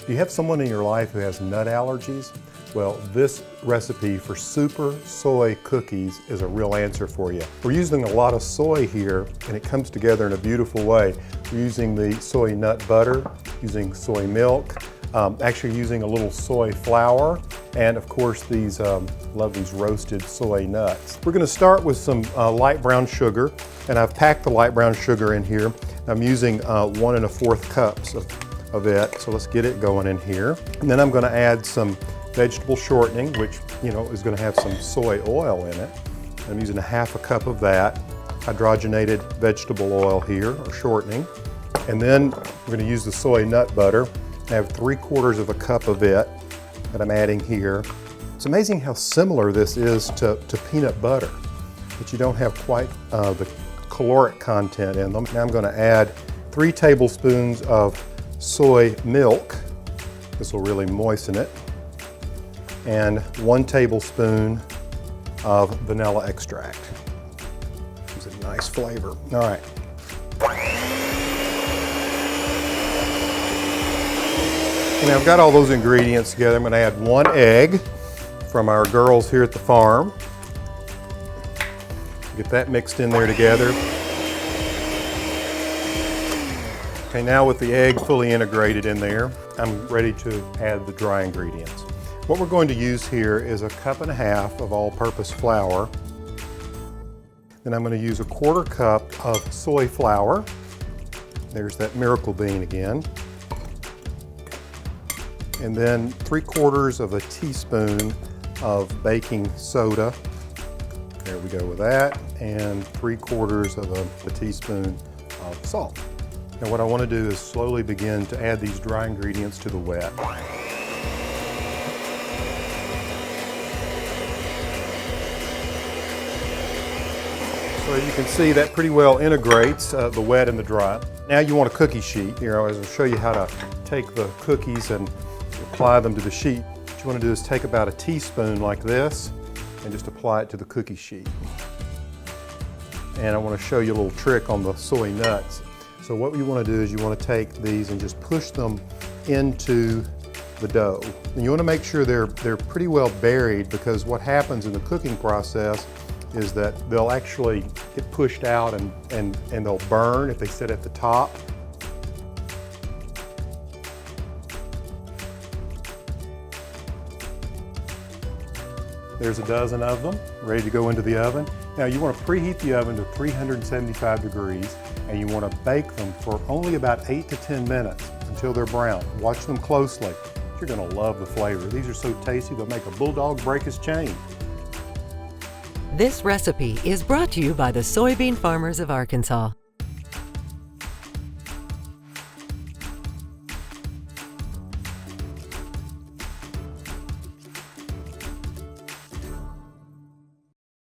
Do you have someone in your life who has nut allergies? Well, this recipe for super soy cookies is a real answer for you. We're using a lot of soy here, and it comes together in a beautiful way. We're using the soy nut butter, using soy milk, actually using a little soy flour, and of course these, love these roasted soy nuts. We're gonna start with some light brown sugar, and I've packed the light brown sugar in here. I'm using 1 1/4 cups of it, so let's get it going in here. And then I'm gonna add some vegetable shortening, which is gonna have some soy oil in it. I'm using 1/2 cup of that, hydrogenated vegetable oil here, or shortening. And then we're gonna use the soy nut butter. I have 3/4 cup of it that I'm adding here. It's amazing how similar this is to peanut butter, but you don't have quite the caloric content in them. Now I'm gonna add 3 tablespoons of soy milk. This will really moisten it. And 1 tablespoon of vanilla extract. Gives it a nice flavor. All right. And I've got all those ingredients together. I'm going to add 1 egg from our girls here at the farm. Get that mixed in there together. Okay, now with the egg fully integrated in there, I'm ready to add the dry ingredients. What we're going to use here is 1.5 cups of all-purpose flour. Then I'm going to use 1/4 cup of soy flour. There's that miracle bean again. And then 3/4 teaspoon of baking soda. There we go with that. And 3/4 teaspoon of salt. Now what I want to do is slowly begin to add these dry ingredients to the wet. So you can see that pretty well integrates the wet and the dry. Now you want a cookie sheet. Here I will show you how to take the cookies and apply them to the sheet. What you want to do is take about 1 teaspoon like this and just apply it to the cookie sheet. And I want to show you a little trick on the soy nuts. So what you want to do is you want to take these and just push them into the dough. And you want to make sure they're pretty well buried, because what happens in the cooking process is that they'll actually get pushed out and they'll burn if they sit at the top. There's a dozen of them ready to go into the oven. Now you want to preheat the oven to 375 degrees, and you want to bake them for only about 8 to 10 minutes until they're brown. Watch them closely. You're going to love the flavor. These are so tasty they'll make a bulldog break his chain. This recipe is brought to you by the soybean farmers of Arkansas.